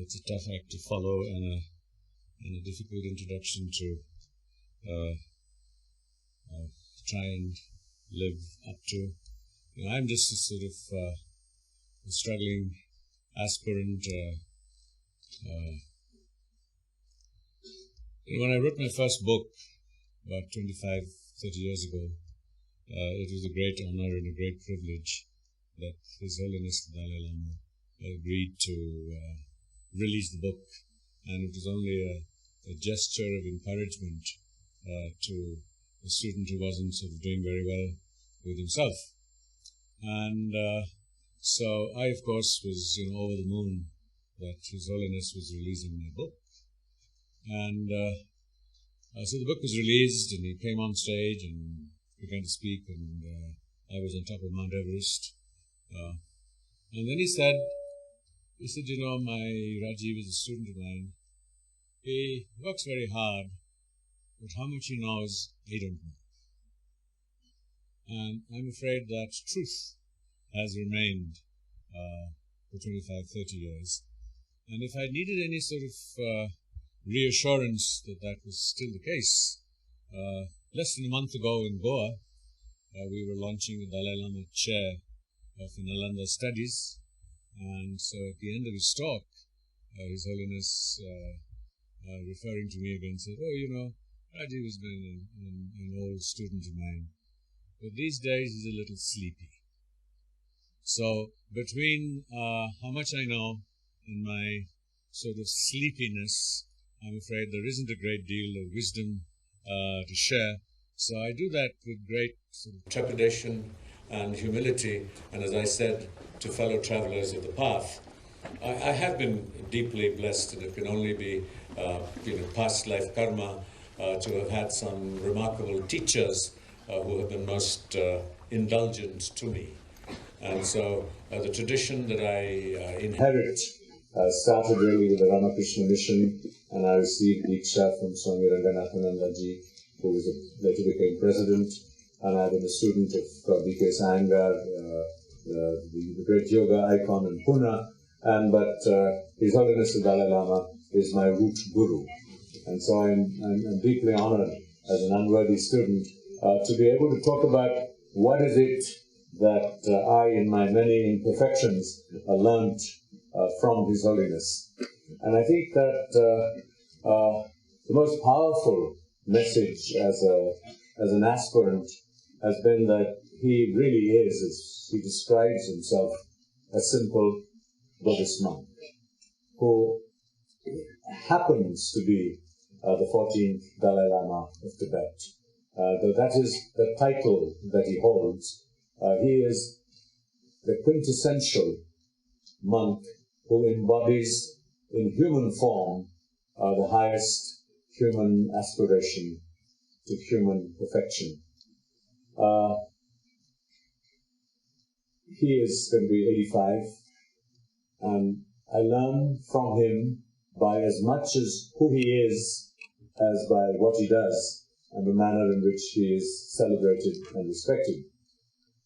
It's a tough act to follow and a difficult introduction to try and live up to. I'm just a sort of a struggling aspirant. When I wrote my first book about 25, 30 years ago, it was a great honor and a great privilege that His Holiness the Dalai Lama agreed to release the book, and it was only a gesture of encouragement to a student who wasn't sort of doing very well with himself. And so I, of course, was over the moon that His Holiness was releasing my book. And so the book was released, and he came on stage and began to speak, and I was on top of Mount Everest. And then he said, my Rajiv is a student of mine. He works very hard, but how much he knows, I don't know. And I'm afraid that truth has remained for 25, 30 years. And if I needed any sort of reassurance that that was still the case, less than a month ago in Goa, we were launching the Dalai Lama chair of Nalanda Studies. And so at the end of his talk, His Holiness, referring to me again, said, Rajiv has been an old student of mine, but these days he's a little sleepy. So between how much I know and my sort of sleepiness, I'm afraid there isn't a great deal of wisdom to share. So I do that with great sort of trepidation and humility, and as I said to fellow travelers of the path, I have been deeply blessed, and it can only be past life karma to have had some remarkable teachers who have been most indulgent to me. And so the tradition that I inherit started really with the Ramakrishna mission, and I received Diksha from Swami Ranganathanandaji, who later became president, and I've been a student of B.K. Iyengar, the great yoga icon in Pune, but His Holiness the Dalai Lama is my root guru. And so I'm deeply honored as an unworthy student to be able to talk about what is it that I, in my many imperfections, learned from His Holiness. And I think that the most powerful message as an aspirant has been that he really is, as he describes himself, a simple Buddhist monk who happens to be the 14th Dalai Lama of Tibet. Though that is the title that he holds, he is the quintessential monk who embodies in human form the highest human aspiration to human perfection. He is going to be 85, and I learn from him by as much as who he is as by what he does and the manner in which he is celebrated and respected.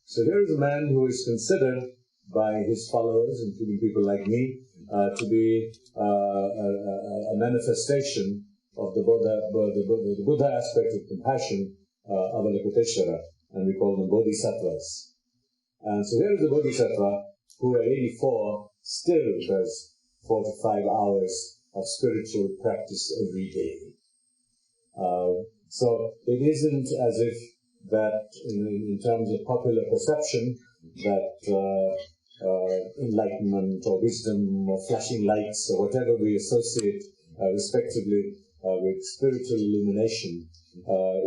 So here is a man who is considered by his followers, including people like me, to be a manifestation of the Buddha aspect of compassion, Avalokiteshvara, and we call them bodhisattvas. And so here is a bodhisattva who at 84 still does 4 to 5 hours of spiritual practice every day. So it isn't as if that in terms of popular perception that enlightenment or wisdom or flashing lights or whatever we associate respectively with spiritual illumination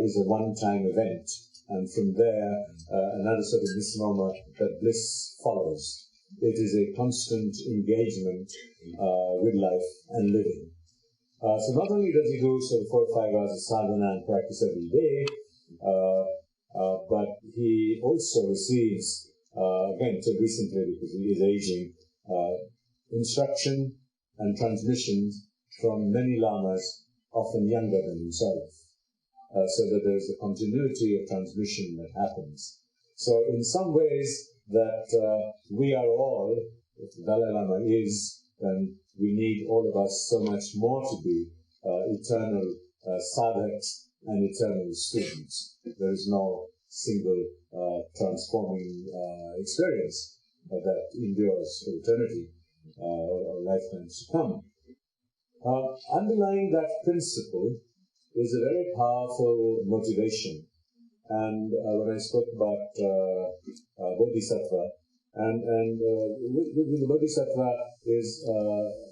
is a one-time event, and from there another sort of misnomer that bliss follows. It is a constant engagement with life and living. So not only does he do sort of 4 or 5 hours of sadhana and practice every day, but he also receives, again, so recently because he is aging, instruction and transmissions from many lamas, often younger than himself, so that there is a continuity of transmission that happens. So in some ways that we are all, the Dalai Lama is then we need all of us so much more to be eternal sadhaks and eternal students. There is no single transforming experience that endures for eternity or lifetimes to come. Underlying that principle is a very powerful motivation. And when I spoke about Bodhisattva, and with the Bodhisattva is,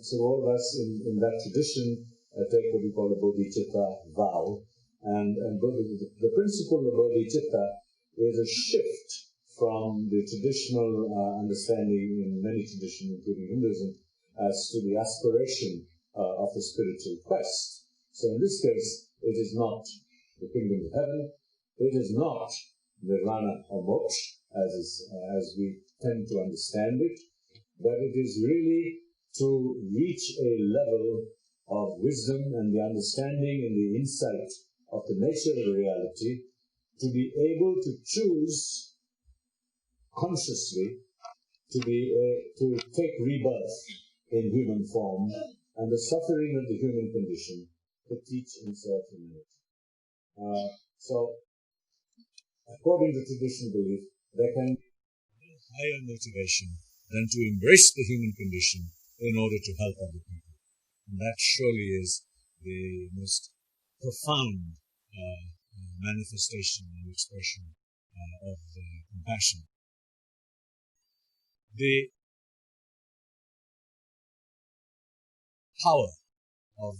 so all of us in that tradition take what we call the Bodhicitta vow. And the principle of Bodhicitta is a shift from the traditional understanding in many traditions, including Hinduism, as to the aspiration of the spiritual quest. So in this case, it is not the kingdom of heaven, it is not nirvana or moksha, as we tend to understand it, but it is really to reach a level of wisdom and the understanding and the insight of the nature of reality, to be able to choose consciously to take rebirth in human form and the suffering of the human condition to teach and serve humanity. So, according to traditional belief, there can be no higher motivation than to embrace the human condition in order to help other people. And that surely is the most profound manifestation and expression of compassion. The power of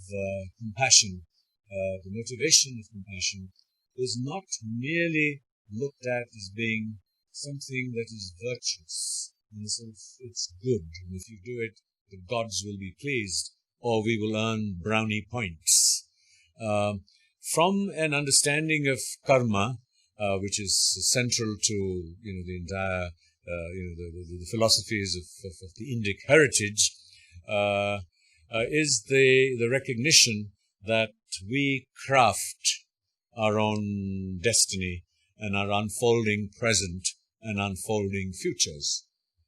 compassion, the motivation of compassion, is not merely looked at as being something that is virtuous, in the sense it's good, and if you do it, the gods will be pleased, or we will earn brownie points. From an understanding of karma, which is central to the entire the philosophies of the Indic heritage, is the recognition that we craft our own destiny and our unfolding present and unfolding futures.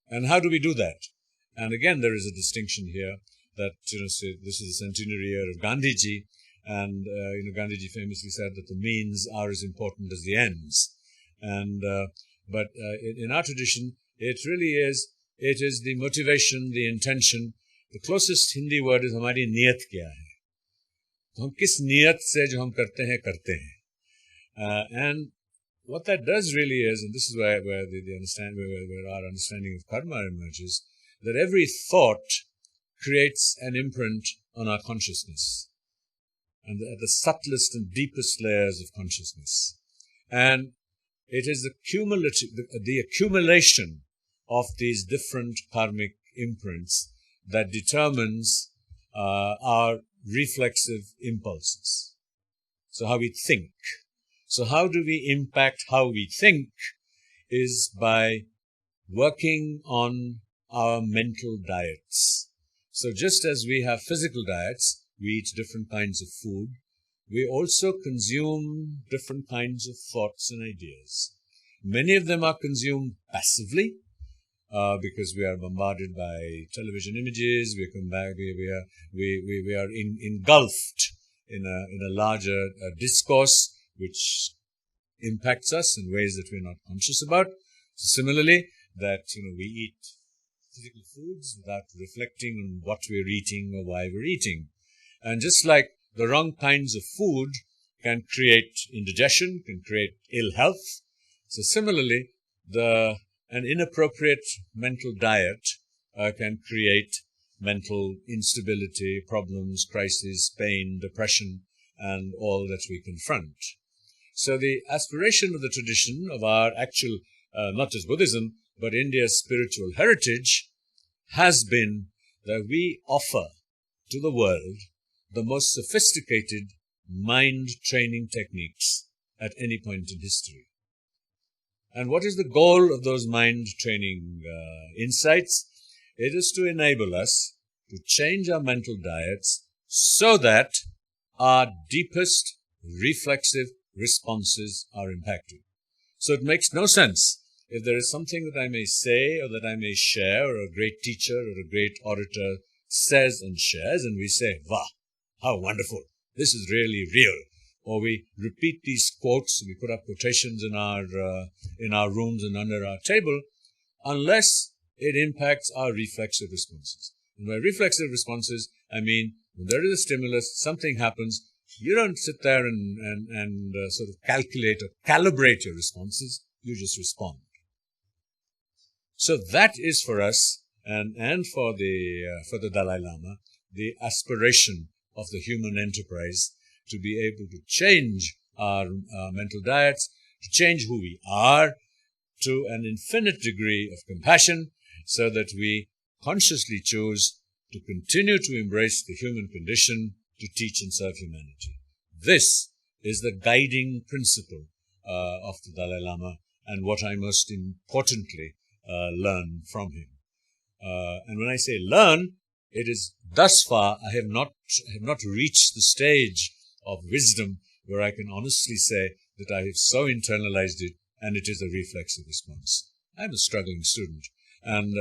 And how do we do that? And again, there is a distinction here that, say, this is the centenary year of Gandhiji, and, Gandhiji famously said that the means are as important as the ends. And, but in our tradition, it really is, it is the motivation, the intention. The closest Hindi word is hamari niyat kya hai. तो हम किस नियत से जो हम करते हैं and what that does really is, and this is where our understanding of karma emerges, that every thought creates an imprint on our consciousness, and at the subtlest and deepest layers of consciousness. And it is the accumulation of these different karmic imprints that determines our reflexive impulses. So how we think. So how do we impact how we think is by working on our mental diets. So just as we have physical diets, we eat different kinds of food, we also consume different kinds of thoughts and ideas. Many of them are consumed passively, because we are bombarded by television images, we are engulfed in a larger discourse which impacts us in ways that we're not conscious about. So similarly, that we eat physical foods without reflecting on what we're eating or why we're eating. And just like the wrong kinds of food can create indigestion, can create ill health, so similarly, an inappropriate mental diet can create mental instability, problems, crises, pain, depression, and all that we confront. So the aspiration of the tradition of our actual, not just Buddhism, but India's spiritual heritage has been that we offer to the world the most sophisticated mind training techniques at any point in history. And what is the goal of those mind training insights? It is to enable us to change our mental diets so that our deepest reflexive responses are impacted. So it makes no sense if there is something that I may say or that I may share, or a great teacher or a great orator says and shares, and we say, "Wow, how wonderful! This is really real." Or we repeat these quotes, we put up quotations in our rooms and under our table, unless it impacts our reflexive responses. And by reflexive responses, I mean when there is a stimulus, something happens, you don't sit there and sort of calculate or calibrate your responses, you just respond. So that is for us and for the Dalai Lama, the aspiration of the human enterprise to be able to change our mental diets, to change who we are to an infinite degree of compassion, so that we consciously choose to continue to embrace the human condition, to teach and serve humanity. This is the guiding principle of the Dalai Lama, and what I most importantly learn from him. And when I say learn, it is thus far I have not reached the stage of wisdom where I can honestly say that I have so internalized it and it is a reflexive response. I'm a struggling student, and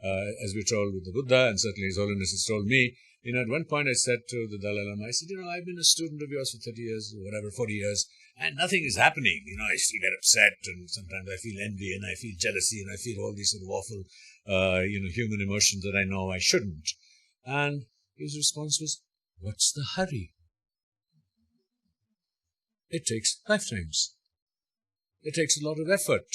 as we're told with the Buddha, and certainly His Holiness has told me, at one point I said to the Dalai Lama, I said, I've been a student of yours for 30 years, or whatever, 40 years, and nothing is happening. I still get upset, and sometimes I feel envy, and I feel jealousy, and I feel all these sort of awful, human emotions that I know I shouldn't. And his response was, what's the hurry? It takes lifetimes. It takes a lot of effort.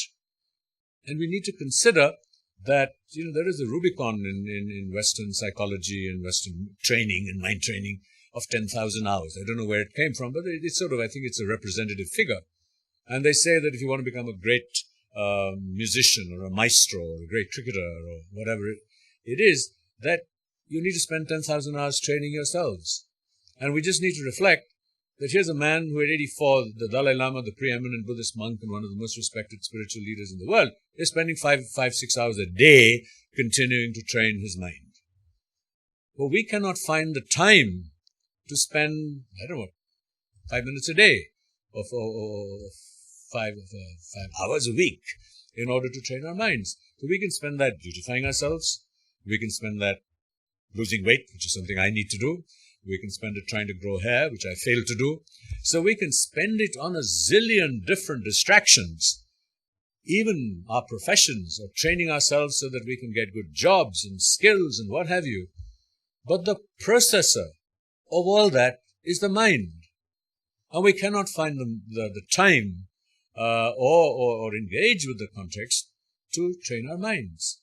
And we need to consider that, there is a Rubicon in Western psychology and Western training and mind training of 10,000 hours. I don't know where it came from, but it's sort of, I think it's a representative figure. And they say that if you want to become a great musician or a maestro or a great cricketer or whatever it is, that you need to spend 10,000 hours training yourselves. And we just need to reflect that here's a man who at 84, the Dalai Lama, the preeminent Buddhist monk and one of the most respected spiritual leaders in the world, is spending 5-6 hours a day continuing to train his mind. Well, we cannot find the time to spend, 5 minutes a day or 5 hours a week in order to train our minds. So we can spend that beautifying ourselves. We can spend that losing weight, which is something I need to do. We can spend it trying to grow hair, which I fail to do. So we can spend it on a zillion different distractions, even our professions, or training ourselves so that we can get good jobs and skills and what have you. But the processor of all that is the mind. And we cannot find the time or engage with the context to train our minds.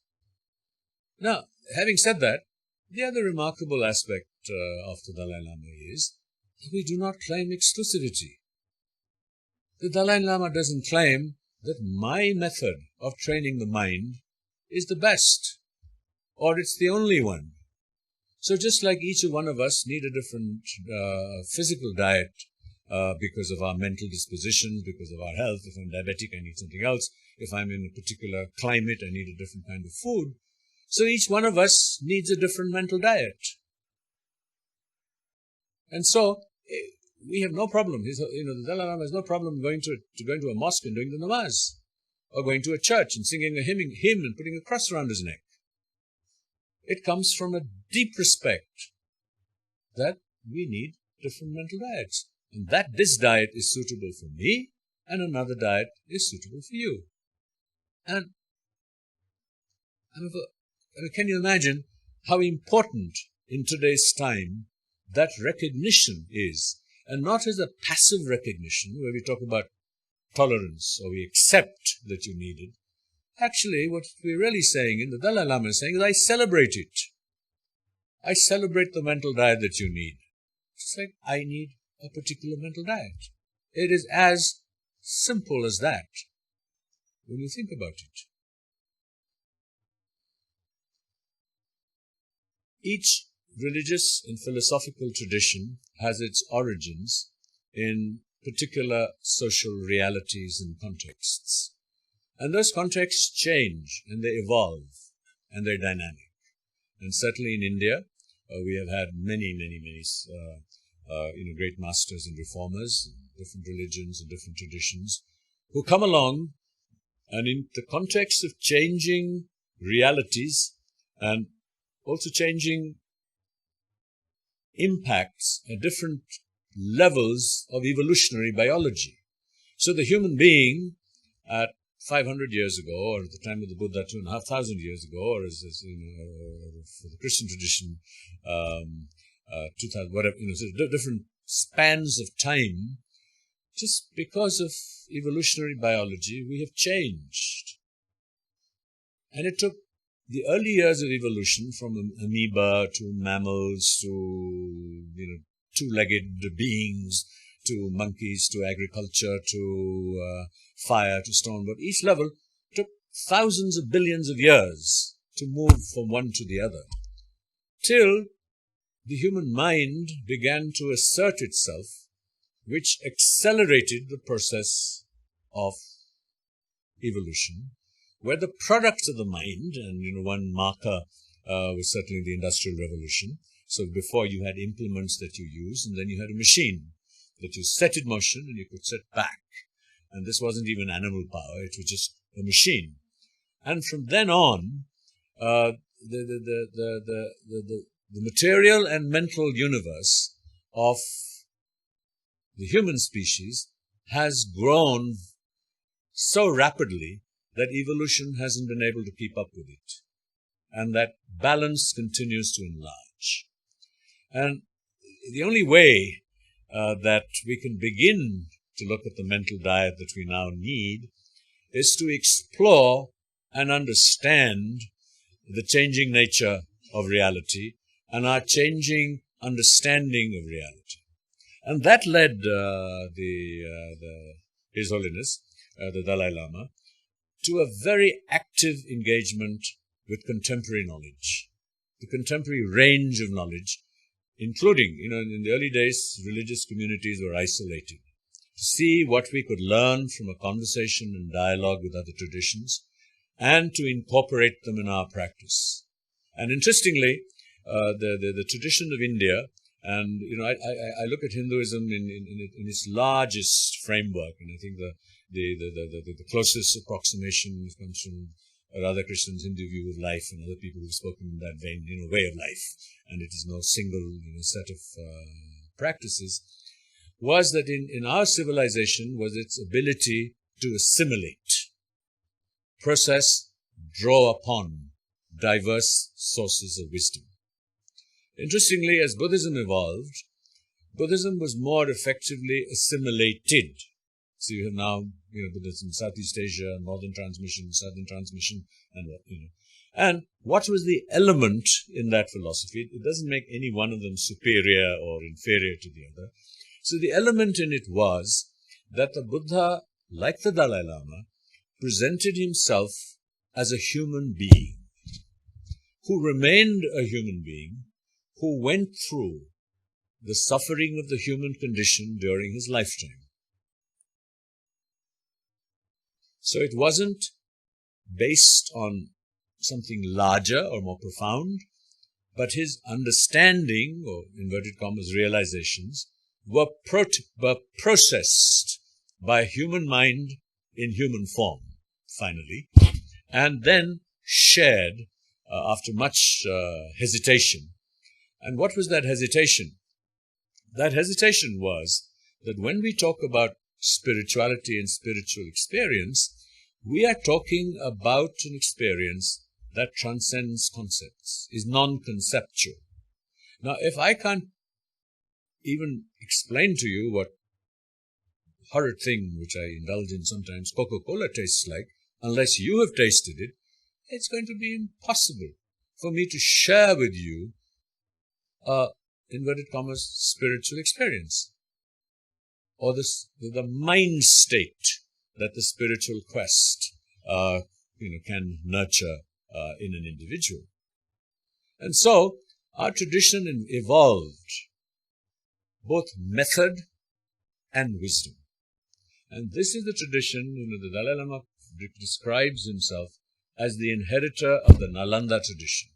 Now, having said that, the other remarkable aspect of the Dalai Lama is that we do not claim exclusivity. The Dalai Lama doesn't claim that my method of training the mind is the best, or it's the only one. So just like each one of us need a different physical diet because of our mental dispositions, because of our health. If I'm diabetic, I need something else. If I'm in a particular climate, I need a different kind of food. So each one of us needs a different mental diet. And so we have no problem. The Dalai Lama has no problem going to a mosque and doing the namaz, or going to a church and singing a hymn and putting a cross around his neck. It comes from a deep respect that we need different mental diets, and that this diet is suitable for me and another diet is suitable for you. And can you imagine how important in today's time that recognition is, and not as a passive recognition where we talk about tolerance or we accept that you need it. Actually, what we're really saying, and the Dalai Lama is saying, is I celebrate it. I celebrate the mental diet that you need. It's like I need a particular mental diet. It is as simple as that when you think about it. Each religious and philosophical tradition has its origins in particular social realities and contexts. And those contexts change and they evolve and they're dynamic. And certainly in India, we have had many great masters and reformers, different religions and different traditions, who come along and in the context of changing realities and also changing impacts at different levels of evolutionary biology. So the human being at 500 years ago, or at the time of the Buddha, 2,500 years ago, or as for the Christian tradition, 2,000, whatever, so different spans of time, just because of evolutionary biology, we have changed. And it took the early years of evolution, from amoeba to mammals to, two-legged beings, to monkeys, to agriculture, to fire, to stone. But each level took thousands of billions of years to move from one to the other, till the human mind began to assert itself, which accelerated the process of evolution, where the products of the mind, and one marker was certainly the Industrial Revolution. So before, you had implements that you used, and then you had a machine that you set in motion and you could set back. And this wasn't even animal power, it was just a machine. And from then on, the material and mental universe of the human species has grown so rapidly that evolution hasn't been able to keep up with it. And that balance continues to enlarge. And the only way that we can begin to look at the mental diet that we now need is to explore and understand the changing nature of reality and our changing understanding of reality. And that led His Holiness, the Dalai Lama, to a very active engagement with contemporary knowledge, the contemporary range of knowledge, including, in the early days, religious communities were isolated. To see what we could learn from a conversation and dialogue with other traditions, and to incorporate them in our practice. And interestingly, the tradition of India, and I look at Hinduism in its largest framework, and I think the closest approximation comes from Radhakrishna's Hindu view of life, and other people who've spoken in that vein, way of life, and it is no single set of practices, was that in our civilization was its ability to assimilate, process, draw upon diverse sources of wisdom. Interestingly, as Buddhism evolved, Buddhism was more effectively assimilated. So you have now, Buddhism, Southeast Asia, Northern Transmission, Southern Transmission, and what was the element in that philosophy? It doesn't make any one of them superior or inferior to the other. So the element in it was that the Buddha, like the Dalai Lama, presented himself as a human being, who remained a human being, who went through the suffering of the human condition during his lifetime. So it wasn't based on something larger or more profound, but his understanding, or inverted commas, realizations, were processed by a human mind in human form, finally, and then shared after much hesitation. And what was that hesitation? That hesitation was that when we talk about spirituality and spiritual experience, we are talking about an experience that transcends concepts, is non-conceptual. Now, if I can't even explain to you what horrid thing which I indulge in sometimes, Coca-Cola tastes like, unless you have tasted it, it's going to be impossible for me to share with you inverted commas, spiritual experience, or the mind state that the spiritual quest can nurture in an individual. And so our tradition evolved both method and wisdom. And this is the tradition, the Dalai Lama describes himself as the inheritor of the Nalanda tradition.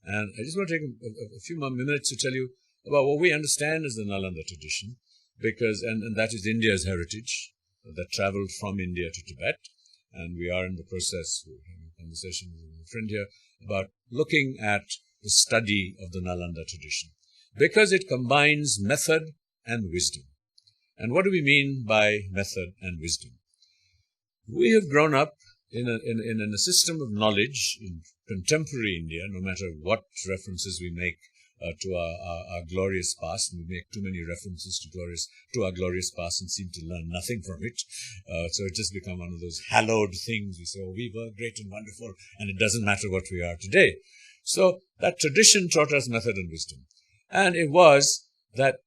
And I just want to take a few more minutes to tell you about what we understand as the Nalanda tradition, because, and that is India's heritage that traveled from India to Tibet. And we are in the process, we're having a conversation with a friend here, about looking at the study of the Nalanda tradition, because it combines method and wisdom. And what do we mean by method and wisdom? We have grown up in a system of knowledge in contemporary India, no matter what references we make to our glorious past. We make too many references to our glorious past and seem to learn nothing from it. So it just become one of those hallowed things. We say, oh, we were great and wonderful, and it doesn't matter what we are today. So that tradition taught us method and wisdom. And it was that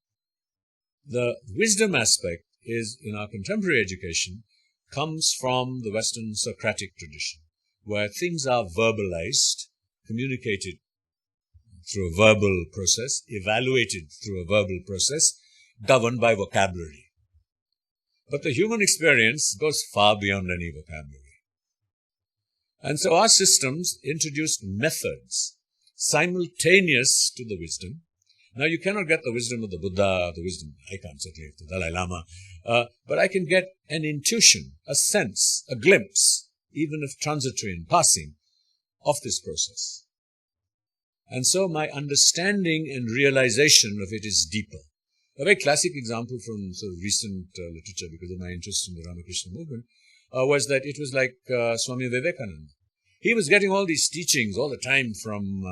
the wisdom aspect is, in our contemporary education, comes from the Western Socratic tradition, where things are verbalized, communicated through a verbal process, evaluated through a verbal process, governed by vocabulary. But the human experience goes far beyond any vocabulary. And so our systems introduced methods simultaneous to the wisdom. Now, you cannot get the wisdom of the Buddha, the wisdom, I can't certainly of the Dalai Lama, but I can get an intuition, a sense, a glimpse, even if transitory and passing, of this process. And so my understanding and realization of it is deeper. A very classic example from sort of recent literature, because of my interest in the Ramakrishna movement, was that it was like Swami Vivekananda. He was getting all these teachings all the time from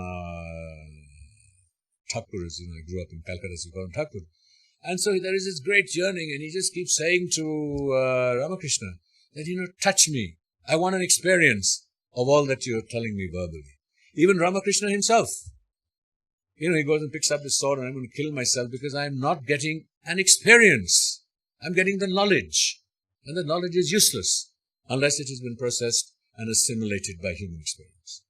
Thakur, as you know, I grew up in Calcutta, so we call him Thakur. And so there is this great yearning, and he just keeps saying to Ramakrishna that, touch me. I want an experience of all that you're telling me verbally. Even Ramakrishna himself. He goes and picks up his sword, and I'm going to kill myself because I'm not getting an experience. I'm getting the knowledge. And the knowledge is useless unless it has been processed and assimilated by human experience.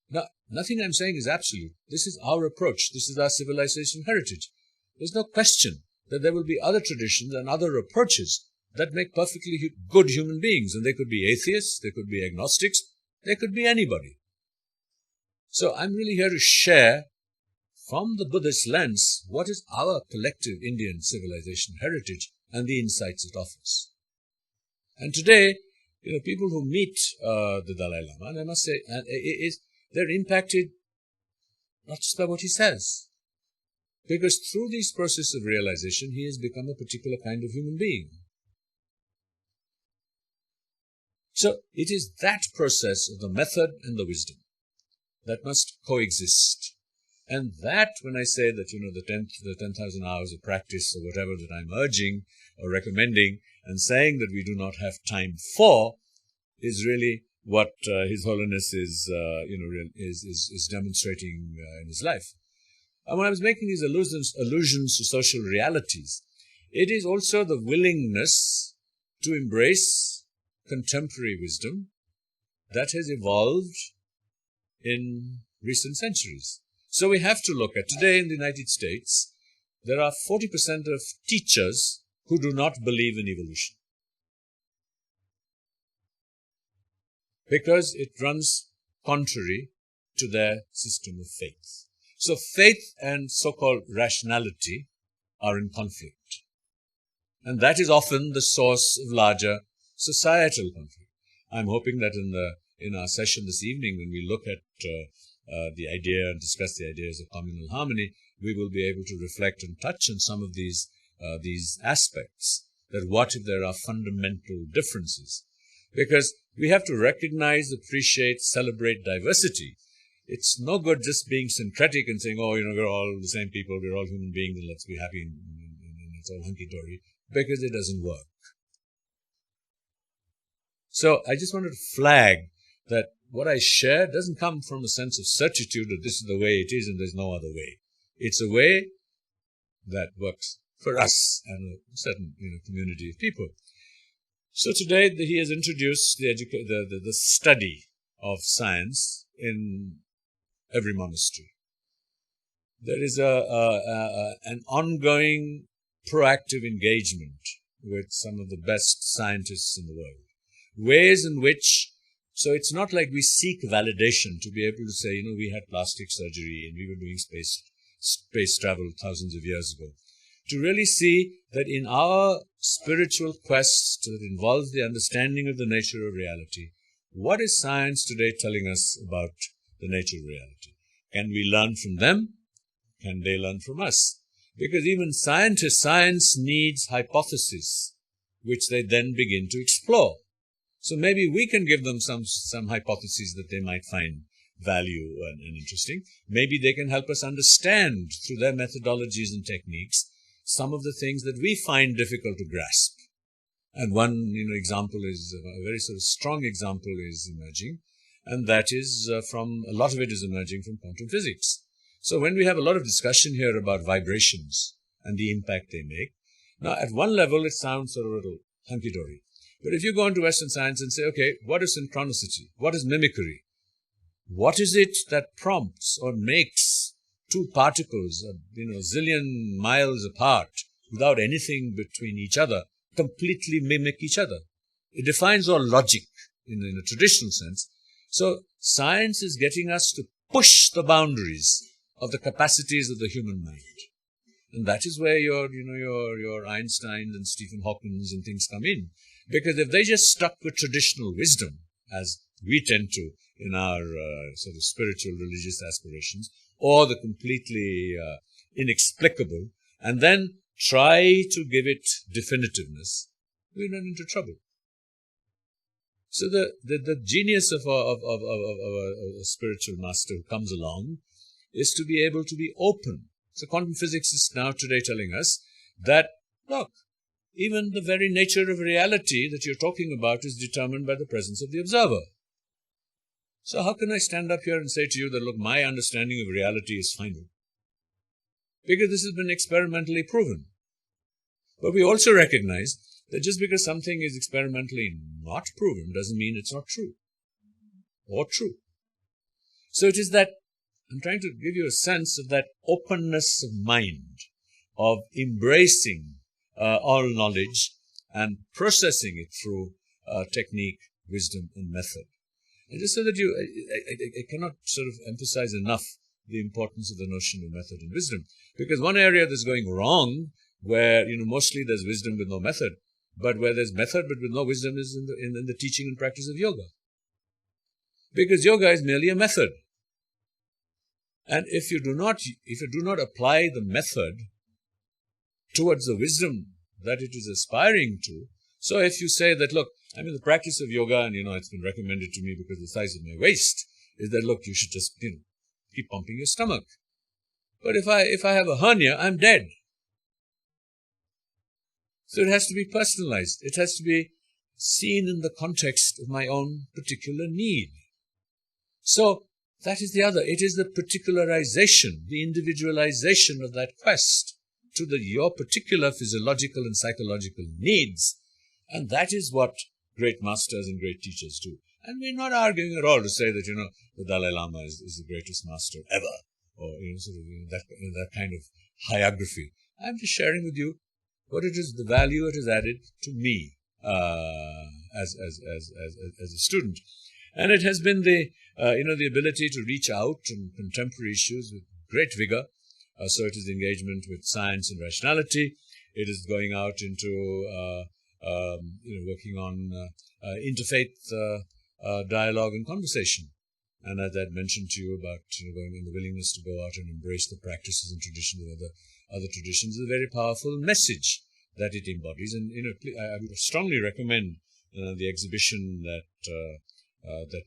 Now, nothing I'm saying is absolute. This is our approach. This is our civilization heritage. There's no question that there will be other traditions and other approaches that make perfectly good human beings. And they could be atheists, they could be agnostics, they could be anybody. So I'm really here to share from the Buddhist lens what is our collective Indian civilization heritage and the insights it offers. And today, people who meet the Dalai Lama, and I must say, they're impacted not just by what he says, because through this process of realization, he has become a particular kind of human being. So it is that process of the method and the wisdom that must coexist. And that, when I say that, the 10,000 hours of practice or whatever that I'm urging or recommending and saying that we do not have time for, is really what His Holiness is demonstrating in his life. And when I was making these allusions to social realities, it is also the willingness to embrace contemporary wisdom that has evolved in recent centuries. So we have to look at, today in the United States, there are 40% of teachers who do not believe in evolution, because it runs contrary to their system of faith. So faith and so-called rationality are in conflict. And that is often the source of larger societal conflict. I'm hoping that in our session this evening, when we look at the idea and discuss the ideas of communal harmony, we will be able to reflect and touch on some of these aspects. That what if there are fundamental differences? Because we have to recognize, appreciate, celebrate diversity. It's no good just being syncretic and saying, we're all the same people, we're all human beings, and let's be happy and it's all hunky-dory, because it doesn't work. So I just wanted to flag that what I share doesn't come from a sense of certitude that this is the way it is and there's no other way. It's a way that works for us and a certain community of people. So today he has introduced the study of science in every monastery. There is an ongoing proactive engagement with some of the best scientists in the world. Ways in which, so it's not like we seek validation to be able to say, we had plastic surgery and we were doing space travel thousands of years ago. To really see that in our spiritual quests that involve the understanding of the nature of reality, what is science today telling us about the nature of reality. Can we learn from them? Can they learn from us? Because even science needs hypotheses, which they then begin to explore. So maybe we can give them some hypotheses that they might find value and interesting. Maybe they can help us understand through their methodologies and techniques some of the things that we find difficult to grasp. And one, example is, a very sort of strong example is emerging, and that is a lot of it is emerging from quantum physics. So when we have a lot of discussion here about vibrations and the impact they make, now at one level it sounds sort of a little hunky-dory. But if you go into Western science and say, okay, what is synchronicity? What is mimicry? What is it that prompts or makes two particles, zillion miles apart, without anything between each other, completely mimic each other? It defines all logic in a traditional sense. So science is getting us to push the boundaries of the capacities of the human mind. And that is where your Einsteins and Stephen Hawkins and things come in. Because if they just stuck with traditional wisdom, as we tend to in our sort of spiritual religious aspirations, or the completely inexplicable, and then try to give it definitiveness, we run into trouble. So the genius of a spiritual master who comes along is to be able to be open. So quantum physics is now today telling us that, look, even the very nature of reality that you're talking about is determined by the presence of the observer. So how can I stand up here and say to you that, look, my understanding of reality is final? Because this has been experimentally proven. But we also recognize that just because something is experimentally not proven doesn't mean it's not true or true. So it is that I'm trying to give you a sense of that openness of mind, of embracing all knowledge and processing it through technique, wisdom, and method. And just so that I cannot sort of emphasize enough the importance of the notion of method and wisdom. Because one area that's going wrong, where, mostly there's wisdom with no method, but where there's method but with no wisdom is in the teaching and practice of yoga. Because yoga is merely a method. And if you do not apply the method towards the wisdom that it is aspiring to, so if you say that, look, the practice of yoga, and, it's been recommended to me because of the size of my waist, is that, look, you should just, keep pumping your stomach. But if I have a hernia, I'm dead. So it has to be personalized. It has to be seen in the context of my own particular need. So that is the other. It is the particularization, the individualization of that quest to your particular physiological and psychological needs. And that is what great masters and great teachers do. And we're not arguing at all to say that, the Dalai Lama is the greatest master ever, or, that kind of hierarchy. I'm just sharing with you what it is, the value it has added to me as a student. And it has been the ability to reach out on contemporary issues with great vigor. So it is engagement with science and rationality. It is going out into working on interfaith dialogue and conversation. And as I mentioned to you about going in the willingness to go out and embrace the practices and traditions of other traditions, is a very powerful message that it embodies. And I would strongly recommend the exhibition that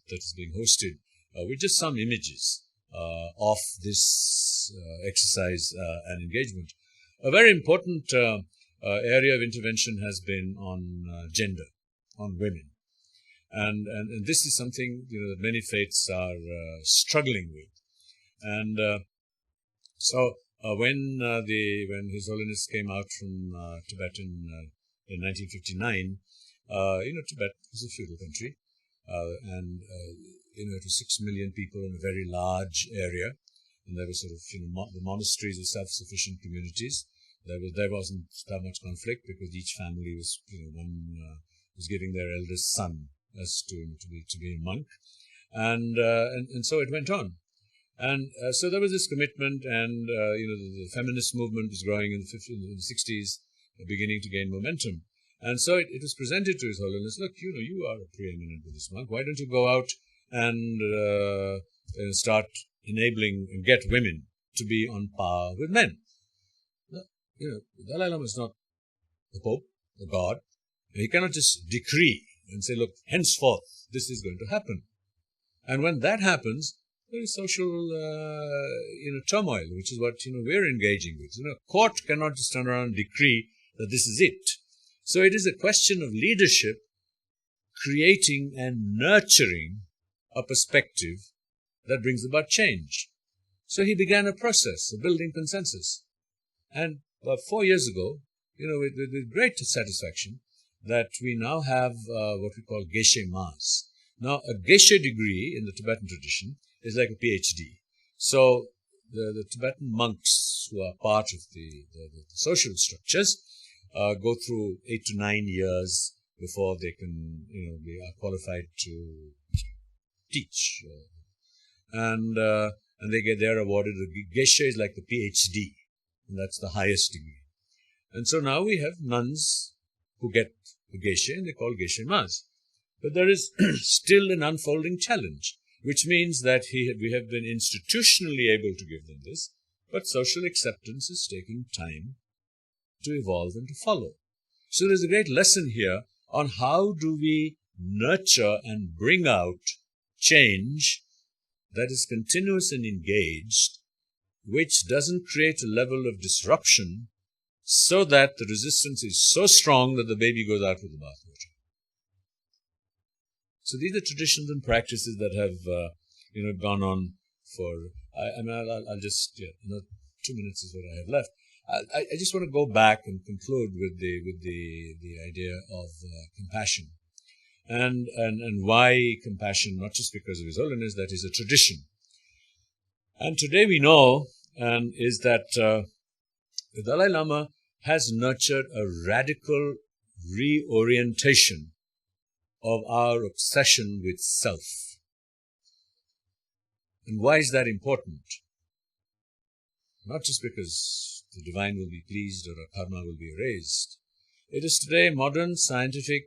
is being hosted with just some images of this exercise and engagement. A very important area of intervention has been on gender, on women. And this is something that many faiths are struggling with. And so when His Holiness came out from Tibet in 1959, Tibet was a feudal country, and it was 6 million people in a very large area, and there were sort of the monasteries were self-sufficient communities. There wasn't that much conflict because each family was was giving their eldest son as to be a monk, and so it went on, and so there was this commitment, and the feminist movement was growing in the 60s, beginning to gain momentum, and so it was presented to His Holiness. Look, you are a preeminent Buddhist monk. Why don't you go out and start enabling and get women to be on par with men. The Dalai Lama is not the Pope, the God. He cannot just decree and say, look, henceforth, this is going to happen. And when that happens, there is social, turmoil, which is what, we're engaging with. Court cannot just turn around and decree that this is it. So it is a question of leadership creating and nurturing a perspective that brings about change. So he began a process of building consensus. And about 4 years ago, with great satisfaction, that we now have what we call Geshe Mas. Now, a Geshe degree in the Tibetan tradition is like a PhD. So the Tibetan monks who are part of the social structures go through 8 to 9 years before they can, they are qualified to teach. And they're awarded a Geshe is like the PhD, and that's the highest degree. And so now we have nuns who get the Geshe, and they call Geshe Mas. But there is still an unfolding challenge, which means that we have been institutionally able to give them this, but social acceptance is taking time to evolve and to follow. So there's a great lesson here on how do we nurture and bring out change that is continuous and engaged, which doesn't create a level of disruption so that the resistance is so strong that the baby goes out with the bathwater. So these are traditions and practices that have, gone on for, I'll just, 2 minutes is what I have left. I just want to go back and conclude with the idea of compassion. And why compassion, not just because of His Holiness, that is a tradition. And today we know, is that the Dalai Lama has nurtured a radical reorientation of our obsession with self. And why is that important? Not just because the divine will be pleased or our karma will be erased. It is today modern scientific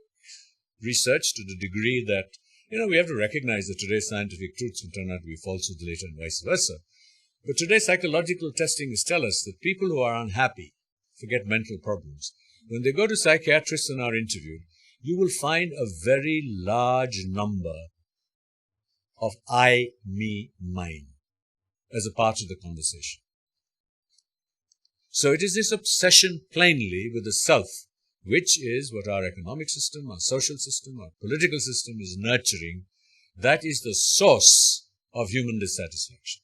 research to the degree that, we have to recognize that today's scientific truths can turn out to be falsehood later and vice versa. But today psychological testings tell us that people who are unhappy, forget mental problems, when they go to psychiatrists and are interviewed, you will find a very large number of I, me, mine as a part of the conversation. So it is this obsession plainly with the self, which is what our economic system, our social system, our political system is nurturing. That is the source of human dissatisfaction.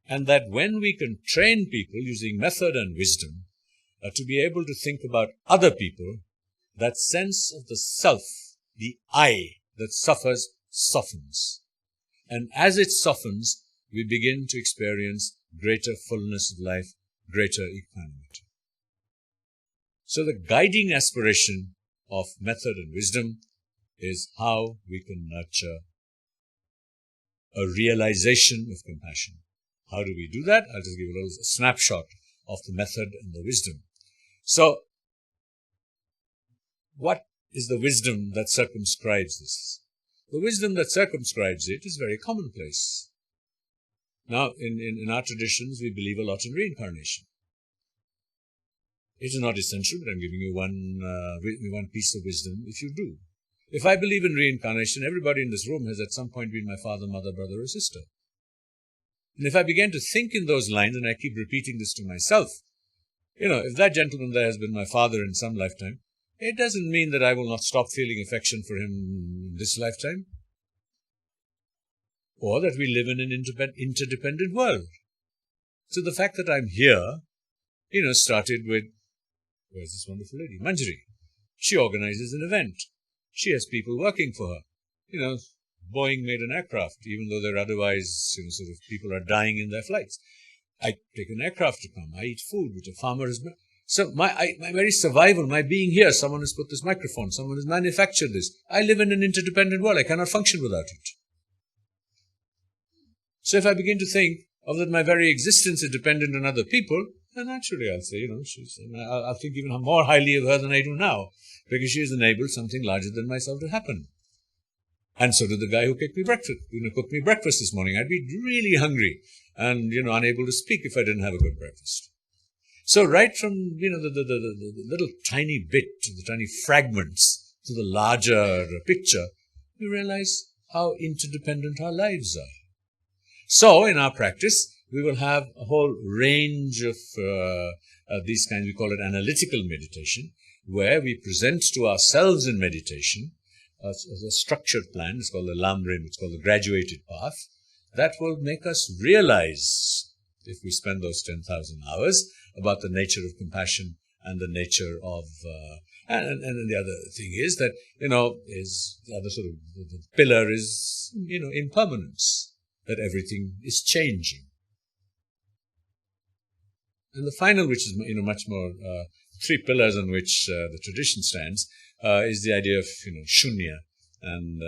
And that when we can train people using method and wisdom to be able to think about other people, that sense of the self, the I that suffers, softens. And as it softens, we begin to experience greater fullness of life, greater equanimity. So the guiding aspiration of method and wisdom is how we can nurture a realization of compassion. How do we do that? I'll just give you a little snapshot of the method and the wisdom. So, what is the wisdom that circumscribes this? The wisdom that circumscribes it is very commonplace. Now, in our traditions, we believe a lot in reincarnation. It is not essential, but I'm giving you one piece of wisdom if you do. If I believe in reincarnation, everybody in this room has at some point been my father, mother, brother, or sister. And if I begin to think in those lines, and I keep repeating this to myself, if that gentleman there has been my father in some lifetime, it doesn't mean that I will not stop feeling affection for him in this lifetime. Or that we live in an interdependent world. So the fact that I'm here, started with, where's this wonderful lady? Manjari. She organizes an event. She has people working for her. Boeing made an aircraft, even though they're otherwise, sort of people are dying in their flights. I take an aircraft to come. I eat food which a farmer has made. So my very survival, my being here, someone has put this microphone, someone has manufactured this. I live in an interdependent world. I cannot function without it. So if I begin to think of that my very existence is dependent on other people, then naturally I'll say, I'll think even more highly of her than I do now, because she has enabled something larger than myself to happen. And so did the guy who cooked me breakfast this morning. I'd be really hungry and, unable to speak if I didn't have a good breakfast. So right from, the little tiny bit, the tiny fragments to the larger picture, we realize how interdependent our lives are. So in our practice, we will have a whole range of these kinds, we call it analytical meditation, where we present to ourselves in meditation a structured plan. It's called the Lamrim, it's called the graduated path, that will make us realize, if we spend those 10,000 hours, about the nature of compassion and the nature of, and the other thing is that, is the other sort of, the pillar is, impermanence, that everything is changing. And the final, which is, much more, three pillars on which the tradition stands, is the idea of, shunya. And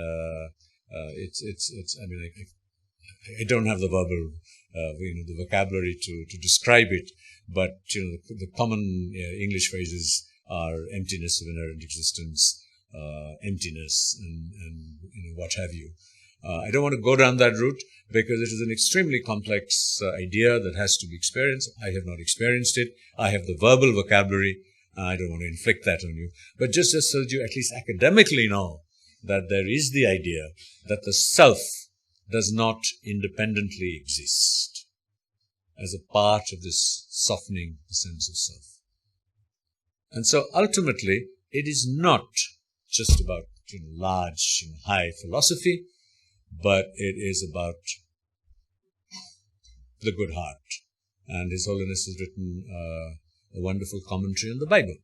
I don't have the verbal, the vocabulary to describe it, but, the common English phrases are emptiness of inherent existence, emptiness, and what have you. I don't want to go down that route because it is an extremely complex idea that has to be experienced. I have not experienced it. I have the verbal vocabulary. I don't want to inflict that on you. But just so that you at least academically know that there is the idea that the self does not independently exist as a part of this softening the sense of self. And so ultimately, it is not just about large, high philosophy, but it is about the good heart. And His Holiness has written a wonderful commentary on the Bible,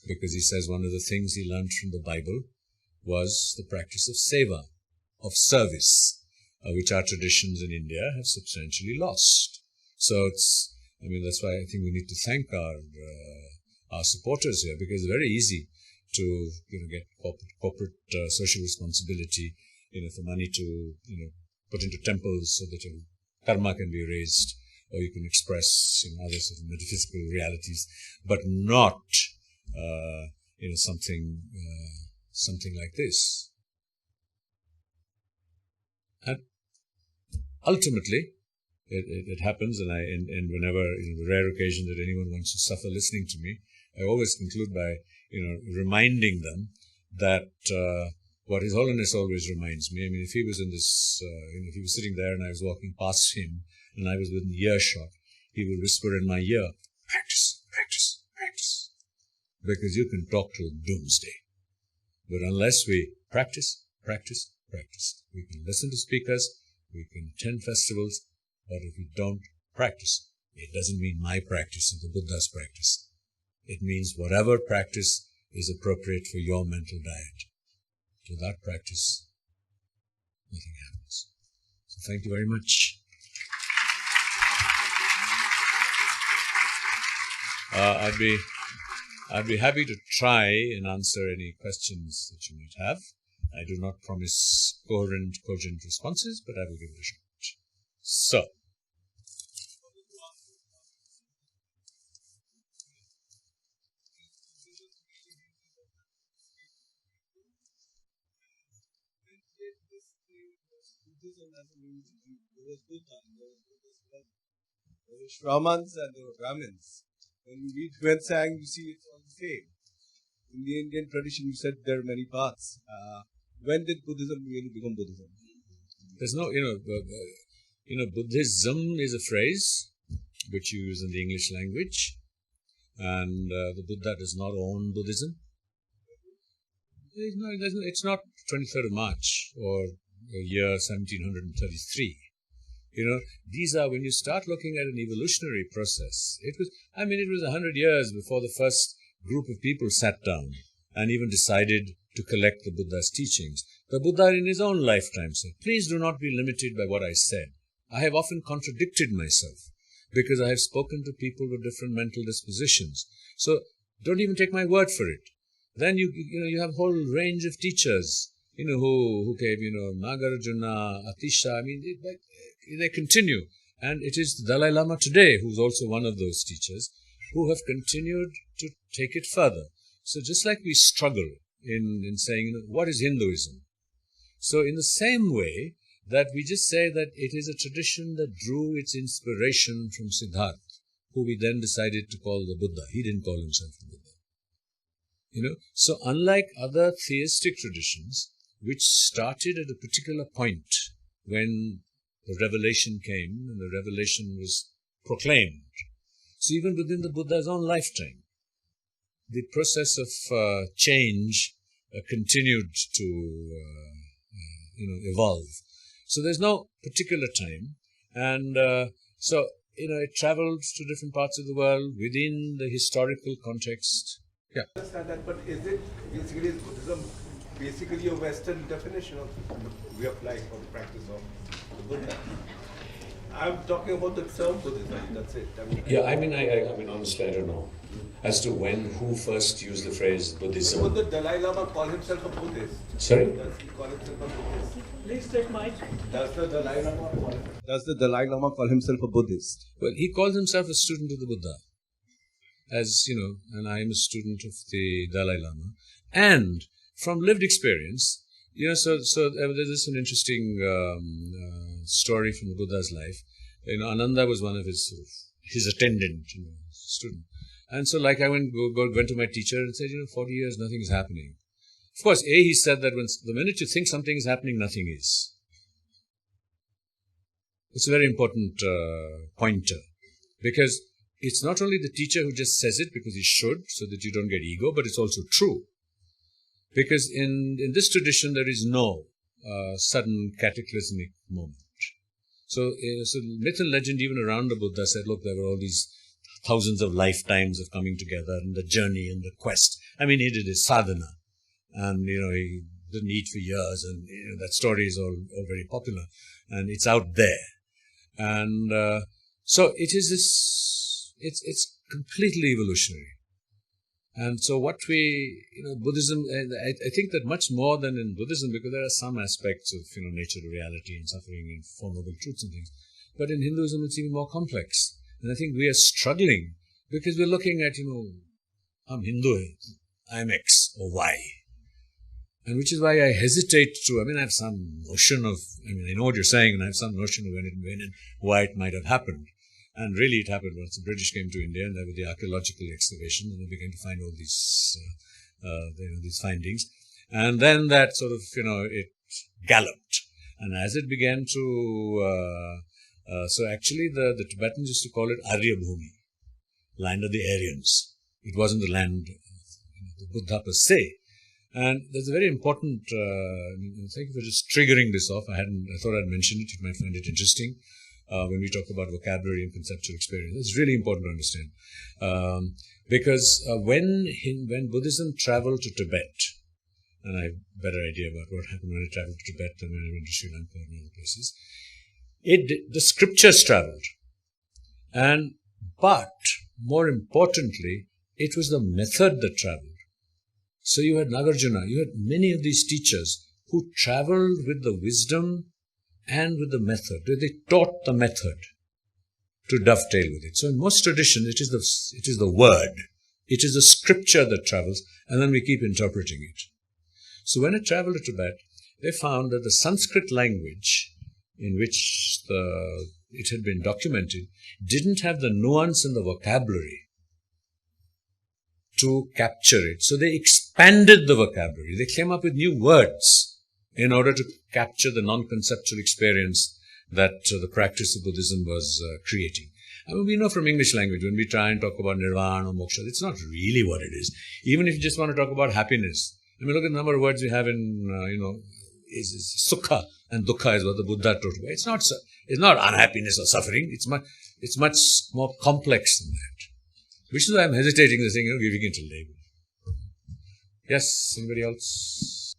because he says one of the things he learned from the Bible was the practice of seva, of service, which our traditions in India have substantially lost. So that's why I think we need to thank our supporters here, because it's very easy to get corporate social responsibility, for money to put into temples so that your karma can be raised, or you can express other sort of metaphysical realities, but not something like this. And ultimately, it happens, and whenever, the rare occasion that anyone wants to suffer listening to me, I always conclude by, reminding them that what His Holiness always reminds me, if he was in this, if he was sitting there and I was walking past him and I was within earshot, he would whisper in my ear, practice, practice, practice. Because you can talk till doomsday. But unless we practice, practice, practice, we can listen to speakers, we can attend festivals, but if we don't practice, it doesn't mean my practice or the Buddha's practice. It means whatever practice is appropriate for your mental diet. Without practice, nothing happens. So thank you very much. I'd be happy to try and answer any questions that you might have. I do not promise coherent, cogent responses, but I will give it a shot. So, There were Shramans and there were Brahmins. When you read Huensang, you see it's all the same. In the Indian tradition, you said there are many paths. When did Buddhism really become Buddhism? There's no, Buddhism is a phrase which you use in the English language, and the Buddha does not own Buddhism. It's not 23rd of March or year 1733. These are, when you start looking at an evolutionary process, it was 100 years before the first group of people sat down and even decided to collect the Buddha's teachings. The Buddha in his own lifetime said, please do not be limited by what I said. I have often contradicted myself because I have spoken to people with different mental dispositions. So don't even take my word for it. Then you have a whole range of teachers, who came, Nagarjuna, Atisha, they continue. And it is the Dalai Lama today, who's also one of those teachers, who have continued to take it further. So just like we struggle in saying, what is Hinduism? So in the same way that we just say that it is a tradition that drew its inspiration from Siddhartha, who we then decided to call the Buddha. He didn't call himself the Buddha. So unlike other theistic traditions, which started at a particular point when the revelation came and the revelation was proclaimed. So even within the Buddha's own lifetime, the process of change continued to evolve. So there's no particular time, and so it traveled to different parts of the world within the historical context. Yeah. I understand that, but is it basically Buddhism basically a Western definition of the way of life or the practice of the Buddha? I'm talking about the term Buddhism. That's it. I mean, honestly, I don't know as to who first used the phrase Buddhism. Would the Dalai Lama call himself a Buddhist? Sorry? Does he call himself a Buddhist? Please take mic. Does the Dalai Lama call himself a Buddhist? Well, he calls himself a student of the Buddha, as you know, and I am a student of the Dalai Lama. And from lived experience, so there's an interesting story from the Buddha's life. Ananda was one of his attendant, student. And so, like, I went to my teacher and said, 40 years, nothing is happening. Of course, he said that the minute you think something is happening, nothing is. It's a very important pointer, because it's not only the teacher who just says it because he should, so that you don't get ego, but it's also true. Because in this tradition, there is no sudden cataclysmic moment. So myth and legend, even around the Buddha, said, look, there were all these thousands of lifetimes of coming together and the journey and the quest. I mean, he did his sadhana, and he didn't eat for years, and that story is all very popular, and it's out there. And so it is this. It's completely evolutionary. And so what Buddhism, I think that much more than in Buddhism, because there are some aspects of, nature, reality and suffering and Four Noble Truths and things. But in Hinduism, it's even more complex. And I think we are struggling because we're looking at, I'm Hindu, I'm X or Y. And which is why I hesitate I have some notion of, I know what you're saying, and I have some notion of when and why it might have happened. And really it happened once the British came to India, and there were the archaeological excavation, and they began to find all these, these findings. And then that sort of, it galloped. And as it began to, so actually the Tibetans used to call it Arya Bhumi, land of the Aryans. It wasn't the land of the Buddha per se. And there's a very important, thank you for just triggering this off. I thought I'd mention it. You might find it interesting. When we talk about vocabulary and conceptual experience. It's really important to understand. Because when Buddhism traveled to Tibet, and I have a better idea about what happened when it traveled to Tibet than when it went to Sri Lanka and other places, the scriptures traveled. But more importantly, it was the method that traveled. So you had Nagarjuna, you had many of these teachers who traveled with the wisdom and with the method. They taught the method to dovetail with it. So in most traditions, it is the word. It is the scripture that travels, and then we keep interpreting it. So when it traveled to Tibet, they found that the Sanskrit language in which it had been documented didn't have the nuance and the vocabulary to capture it. So they expanded the vocabulary. They came up with new words in order to capture the non-conceptual experience that the practice of Buddhism was creating. We know from English language, when we try and talk about nirvana or moksha, it's not really what it is. Even if you just want to talk about happiness, look at the number of words we have in, is sukha and dukkha is what the Buddha taught. It's not unhappiness or suffering. It's much more complex than that. Which is why I'm hesitating to saying, giving it a label. Yes, anybody else?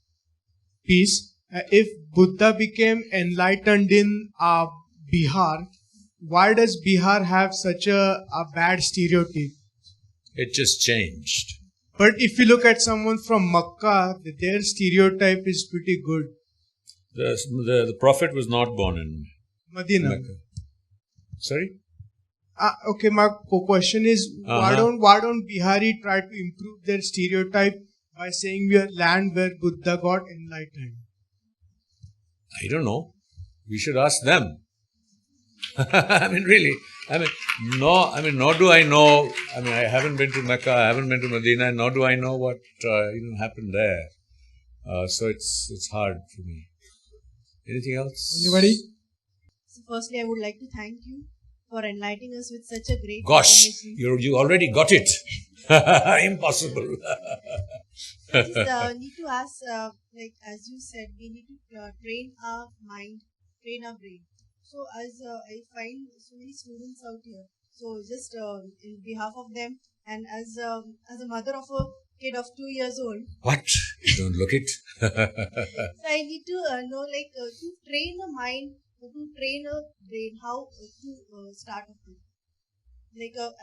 Peace. If Buddha became enlightened in Bihar, why does Bihar have such a bad stereotype? It just changed. But if you look at someone from Makkah, their stereotype is pretty good. The Prophet was not born in Medina. Mecca. Sorry? Okay, my question is, why don't Bihari try to improve their stereotype by saying we are land where Buddha got enlightened? I don't know. We should ask them. I mean, really. Nor do I know. I haven't been to Mecca, I haven't been to Medina, nor do I know what happened there. So it's hard for me. Anything else? Anybody? So firstly, I would like to thank you for enlightening us with such a great Gosh, information. you already got it. Impossible. Just need to ask, as you said, we need to train our mind, train our brain. So as I find so many students out here, so just in behalf of them, and as a mother of a kid of 2 years old, What? You don't look it. so I need to know to train a mind, to train a brain, how to start off with,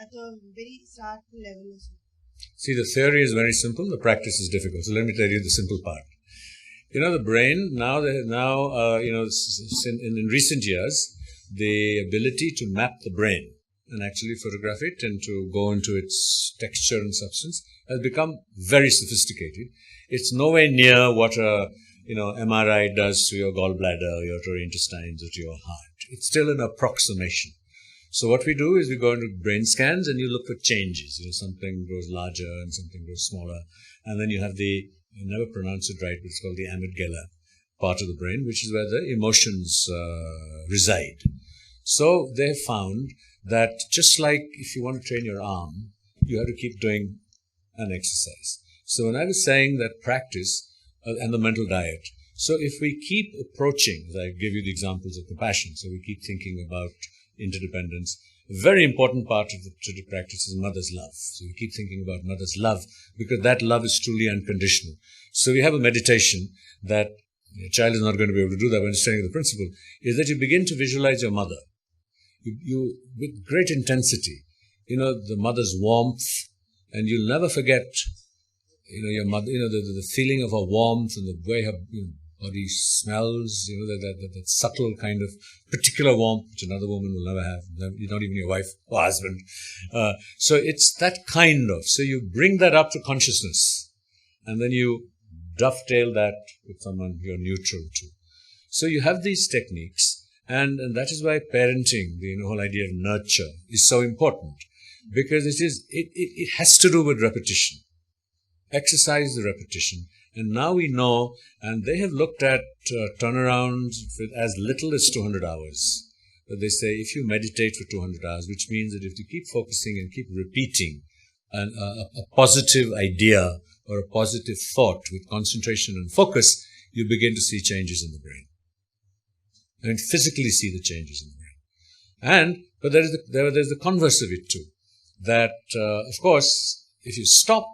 at a very start level also. See, the theory is very simple, the practice is difficult. So let me tell you the simple part. The brain, in recent years, the ability to map the brain and actually photograph it and to go into its texture and substance has become very sophisticated. It's nowhere near what a MRI does to your gallbladder or to your intestines or to your heart. It's still an approximation. So what we do is we go into brain scans and you look for changes. Something grows larger and something grows smaller. And then you have I never pronounce it right, but it's called the amygdala part of the brain, which is where the emotions reside. So they found that just like if you want to train your arm, you have to keep doing an exercise. So when I was saying that practice and the mental diet, so if we keep approaching, as I give you the examples of compassion, so we keep thinking about interdependence, a very important part of the practice is mother's love. So we keep thinking about mother's love because that love is truly unconditional. So we have a meditation that a child is not going to be able to do that when understanding the principle, is that you begin to visualize your mother. You with great intensity, the mother's warmth, and you'll never forget, your mother, the feeling of her warmth and the way her body smells, that subtle kind of particular warmth which another woman will never have, not even your wife or husband. So it's that kind of, so you bring that up to consciousness and then you dovetail that with someone you're neutral to. So you have these techniques. And that is why parenting, the whole idea of nurture, is so important, because it has to do with repetition. Exercise the repetition. And now we know, and they have looked at turnarounds with as little as 200 hours. But they say if you meditate for 200 hours, which means that if you keep focusing and keep repeating a positive idea or a positive thought with concentration and focus, you begin to see changes in the brain. And physically see the changes in the brain. But there's the converse of it too. That, of course, if you stop,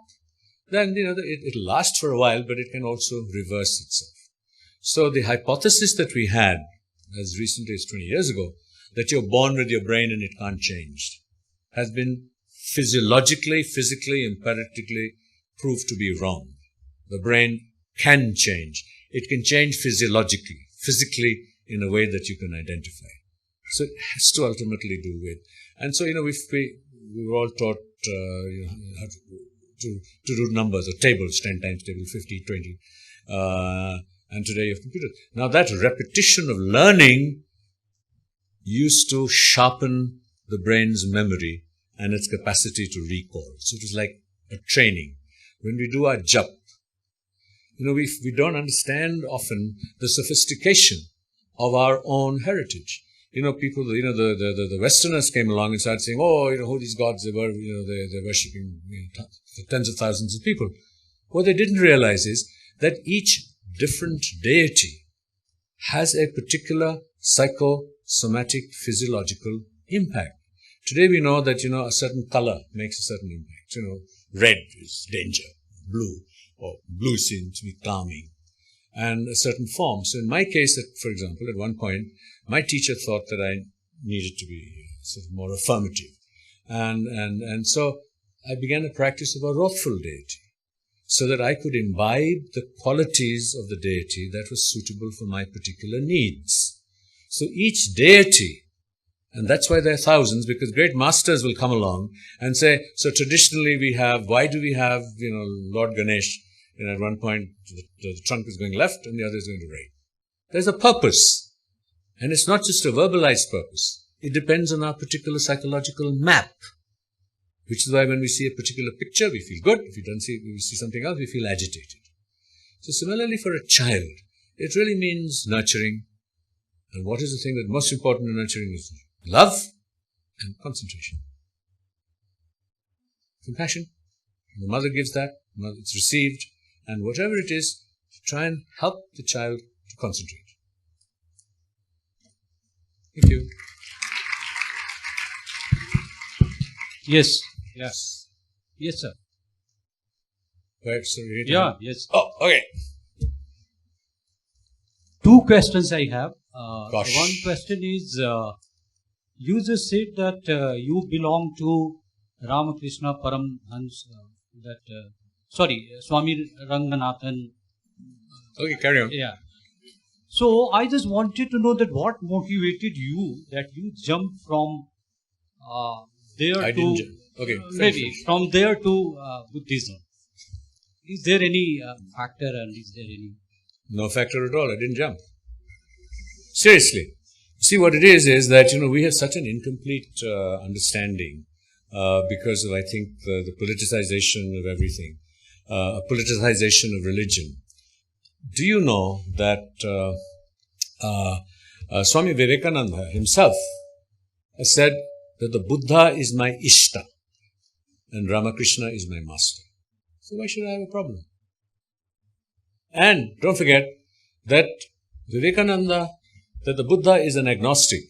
then, it'll last for a while, but it can also reverse itself. So the hypothesis that we had, as recently as 20 years ago, that you're born with your brain and it can't change, has been physiologically, physically, empirically proved to be wrong. The brain can change. It can change physiologically, physically, in a way that you can identify. So it has to ultimately do with, and so, we were all taught, how to do numbers or tables, 10 times table, 50, 20, and today you have computers. Now that repetition of learning used to sharpen the brain's memory and its capacity to recall. So it was like a training. When we do our jap, we don't understand often the sophistication of our own heritage. People, the Westerners came along and started saying, who these gods they were, they're worshipping tens of thousands of people. What they didn't realize is that each different deity has a particular psychosomatic, physiological impact. Today we know that, a certain color makes a certain impact. Red is danger, blue seems to be calming, and a certain form. So in my case, for example, at one point, my teacher thought that I needed to be sort of more affirmative. And so I began a practice of a wrathful deity, so that I could imbibe the qualities of the deity that was suitable for my particular needs. So each deity, and that's why there are thousands, because great masters will come along and say, so traditionally why do we have, Lord Ganesh, at one point the trunk is going left and the other is going to right. There's a purpose. And it's not just a verbalized purpose. It depends on our particular psychological map. Which is why when we see a particular picture, we feel good. If we see something else, we feel agitated. So similarly for a child, it really means nurturing. And what is the thing that most important in nurturing is love and concentration. Compassion. The mother gives that, it's received, and whatever it is, to try and help the child to concentrate. Thank you. Yes. Yes. Yes, sir. Right, so Yeah, yes. Oh, okay. Two questions I have. Gosh. One question is, you just said that you belong to Ramakrishna Paramhans, Swami Ranganathan. Okay, carry on. Yeah. So I just wanted to know that what motivated you that you jumped from there I to didn't okay, maybe finish. from there to Buddhism. Is there any factor and is there any? No factor at all. I didn't jump. Seriously. See, what it is that, we have such an incomplete understanding because of, I think, the politicization of everything, a politicization of religion. Do you know that Swami Vivekananda himself has said that the Buddha is my Ishta and Ramakrishna is my master? So why should I have a problem? And don't forget that Vivekananda, that the Buddha is an agnostic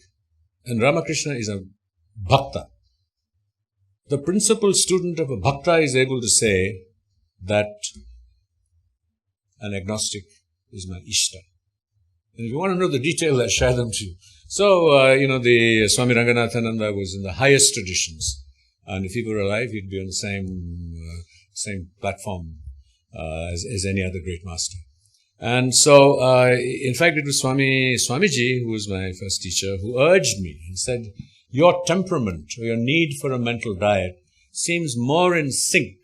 and Ramakrishna is a bhakta. The principal student of a bhakta is able to say that an agnostic is my Ishta. And if you want to know the detail, I'll share them to you. So, the Swami Ranganathananda was in the highest traditions. And if he were alive, he'd be on the same platform as any other great master. And so, in fact, it was Swamiji, who was my first teacher, who urged me and said, your temperament or your need for a mental diet seems more in sync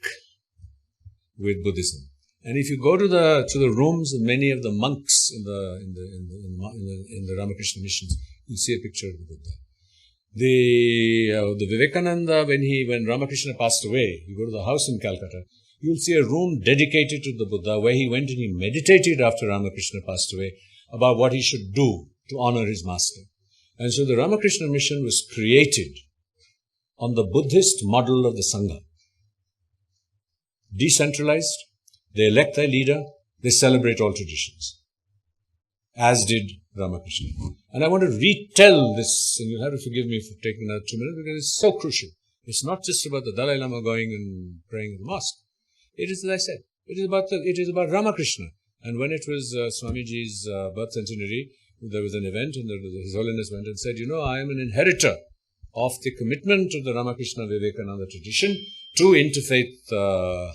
with Buddhism. And if you go to the rooms of many of the monks in the Ramakrishna missions, you'll see a picture of the Buddha. The Vivekananda, when Ramakrishna passed away, you go to the house in Calcutta, you'll see a room dedicated to the Buddha where he went and he meditated after Ramakrishna passed away about what he should do to honor his master. And so the Ramakrishna mission was created on the Buddhist model of the Sangha. Decentralized, they elect their leader, they celebrate all traditions. As did Ramakrishna. And I want to retell this, and you'll have to forgive me for taking another 2 minutes because it's so crucial. It's not just about the Dalai Lama going and praying in the mosque. It is, as I said, it is about Ramakrishna. And when it was Swamiji's birth centenary, there was an event and His Holiness went and said, I am an inheritor of the commitment of the Ramakrishna Vivekananda tradition to interfaith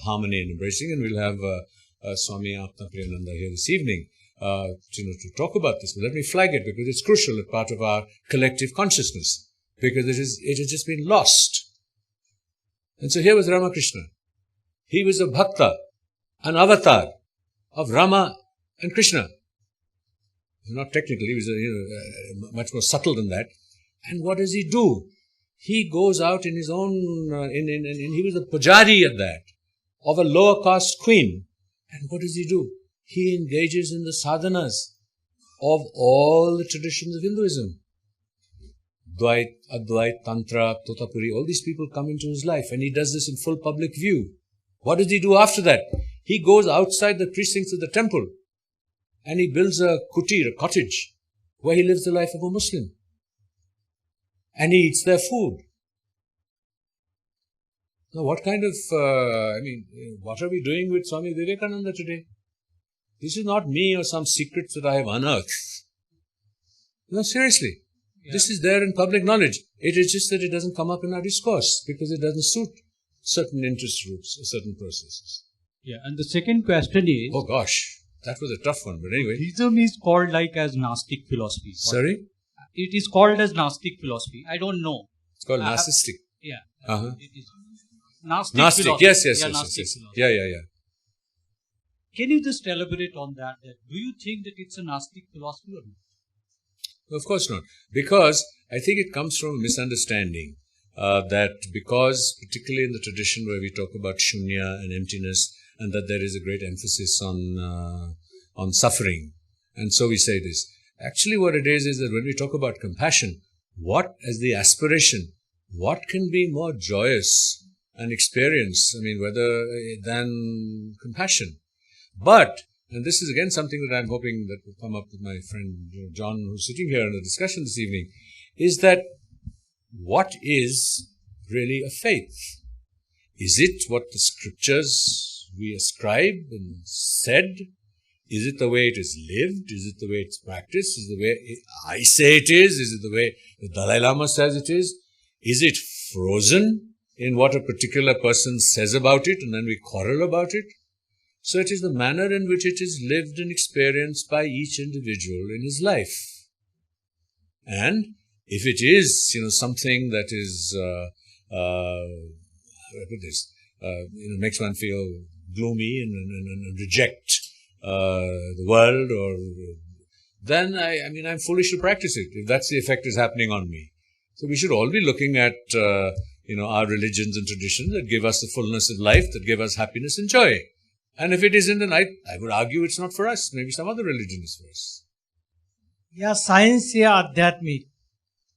harmony and embracing. And we'll have Swami Apna Priyananda here this evening to talk about this. But let me flag it because it's crucial as part of our collective consciousness because it has just been lost. And so here was Ramakrishna. He was a bhakta, an avatar of Rama and Krishna. Not technically, he was much more subtle than that. And what does he do? He goes out in his own, he was a pujari at that, of a lower caste queen. And what does he do? He engages in the sadhanas of all the traditions of Hinduism. Dvait, Advait, Tantra, Totapuri, all these people come into his life and he does this in full public view. What does he do after that? He goes outside the precincts of the temple and he builds a kutir, a cottage, where he lives the life of a Muslim. And he eats their food. Now what kind of, what are we doing with Swami Vivekananda today? This is not me or some secrets that I have unearthed. No, seriously. Yeah. This is there in public knowledge. It is just that it doesn't come up in our discourse because it doesn't suit certain interest groups or certain processes. Yeah, and the second question is... Oh gosh, that was a tough one, but anyway. Buddhism is called like as Gnostic philosophy. Sorry? It is called as Gnostic philosophy. I don't know. It's called Gnostic. Yeah. Uh-huh. It is Gnostic Gnostic, philosophy. yes. Gnostic philosophy. Yeah. Can you just elaborate on that? Do you think that it's a Gnostic philosophy or not? Of course not. Because I think it comes from a misunderstanding that because, particularly in the tradition where we talk about shunya and emptiness, and that there is a great emphasis on suffering, and so we say this. Actually, what it is that when we talk about compassion, what as the aspiration, what can be more joyous an experience, than compassion? But, and this is again something that I'm hoping that will come up with my friend John, who's sitting here in the discussion this evening, is that what is really a faith? Is it what the scriptures we ascribe and said? Is it the way it is lived? Is it the way it's practiced? Is it the way I say it is? Is it the way the Dalai Lama says it is? Is it frozen in what a particular person says about it and then we quarrel about it? So it is the manner in which it is lived and experienced by each individual in his life. And if it is, something that is, makes one feel gloomy and reject the world, or then I'm foolish to practice it, if that's the effect is happening on me. So we should all be looking at, our religions and traditions that give us the fullness of life, that give us happiness and joy. And if it isn't, then I would argue it's not for us. Maybe some other religion is for us. या science या आध्यात्मिक.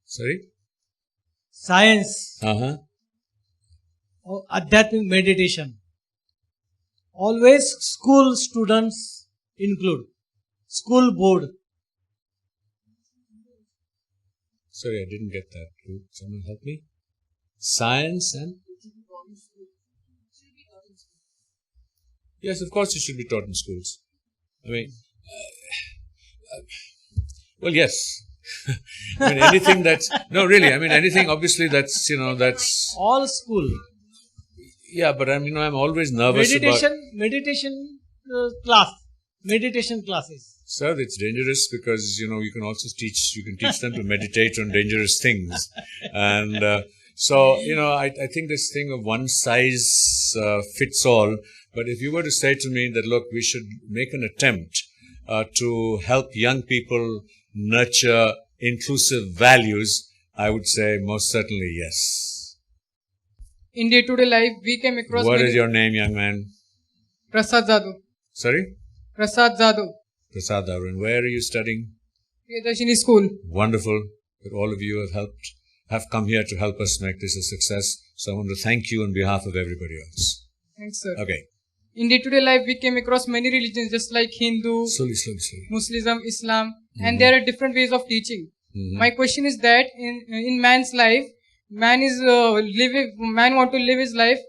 Sorry? Science Uh-huh. or आध्यात्मिक meditation. Always school students include. School board. Sorry, I didn't get that. Could someone help me? Science and? Yes, of course it should be taught in schools. Well, yes. Anything that's... No, really, anything obviously that's, that's... All school. Yeah, but I'm always nervous Meditation class. Meditation classes. Sir, it's dangerous because, you can teach them to meditate on dangerous things. And so, I think this thing of one size fits all. But if you were to say to me that, look, we should make an attempt to help young people nurture inclusive values, I would say most certainly yes. In day-to-day life, we came across... What is your name, young man? Prasad Zadu. Sorry? Prasad Zadu. Prasad Zadu. And where are you studying? Doordarshan School. Wonderful that all of you have come here to help us make this a success. So I want to thank you on behalf of everybody else. Thanks, sir. Okay. In day-to-day life, we came across many religions, just like Hindu, Slowly. Muslim, Islam, and there are different ways of teaching. Mm-hmm. My question is that in man's life, man want to live his life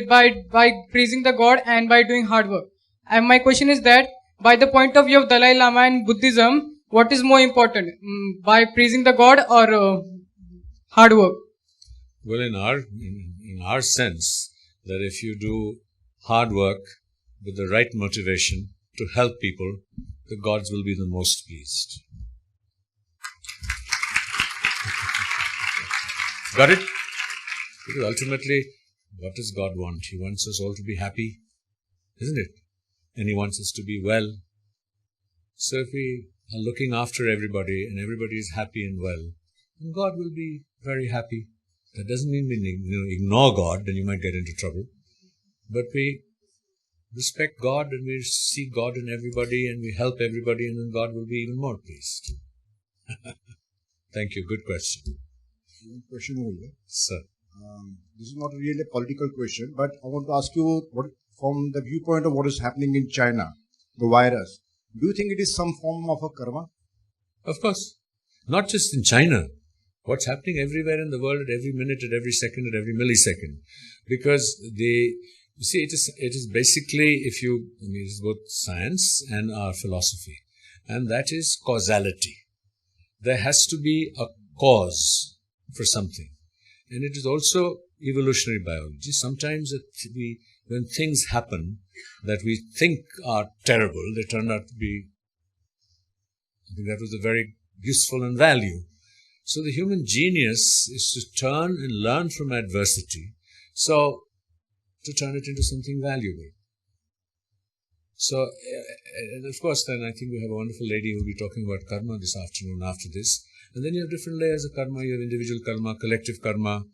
by praising the God and by doing hard work. And my question is that by the point of view of Dalai Lama and Buddhism, what is more important, by praising the God or hard work? Well, in our sense, that if you do hard work with the right motivation to help people, the gods will be the most pleased. Got it? Because ultimately, what does God want? He wants us all to be happy, isn't it? And He wants us to be well. So if we are looking after everybody and everybody is happy and well, then God will be very happy. That doesn't mean we ignore God, then you might get into trouble. But we respect God and we see God in everybody and we help everybody, and then God will be even more pleased. Thank you. Good question. One question over here. Sir. This is not really a political question, but I want to ask you, from the viewpoint of what is happening in China, the virus, do you think it is some form of a karma? Of course. Not just in China. What's happening everywhere in the world at every minute, at every second, at every millisecond. Because you see, it is basically, it is both science and our philosophy. And that is causality. There has to be a cause for something. And it is also evolutionary biology. Sometimes when things happen that we think are terrible, they turn out to be, I think that was a very useful and value. So the human genius is to turn and learn from adversity. So, to turn it into something valuable. So, and of course, then I think we have a wonderful lady who will be talking about karma this afternoon after this. And then you have different layers of karma. You have individual karma, collective karma,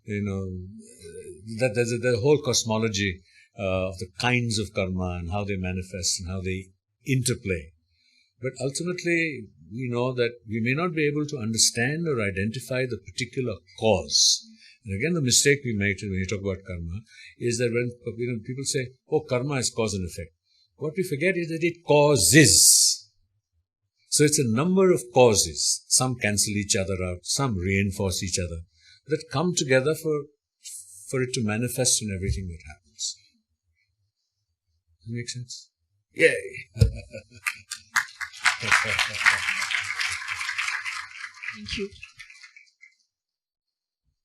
that there's the whole cosmology of the kinds of karma and how they manifest and how they interplay. But ultimately, we know that we may not be able to understand or identify the particular cause. And again, the mistake we make when we talk about karma is that when people say, oh, karma is cause and effect. What we forget is that it causes. So it's a number of causes. Some cancel each other out, some reinforce each other, that come together for it to manifest in everything that happens. Does that make sense? Yay! Thank you.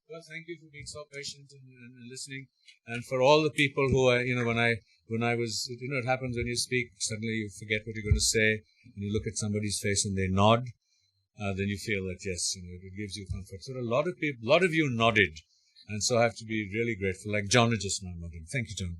Well, thank you for being so patient and listening. And for all the people who are, when I was, it happens when you speak, suddenly you forget what you're going to say, and you look at somebody's face and they nod, then you feel that, yes, it gives you comfort. So a lot of you nodded, and so I have to be really grateful, like John is just now nodding. Thank you, John.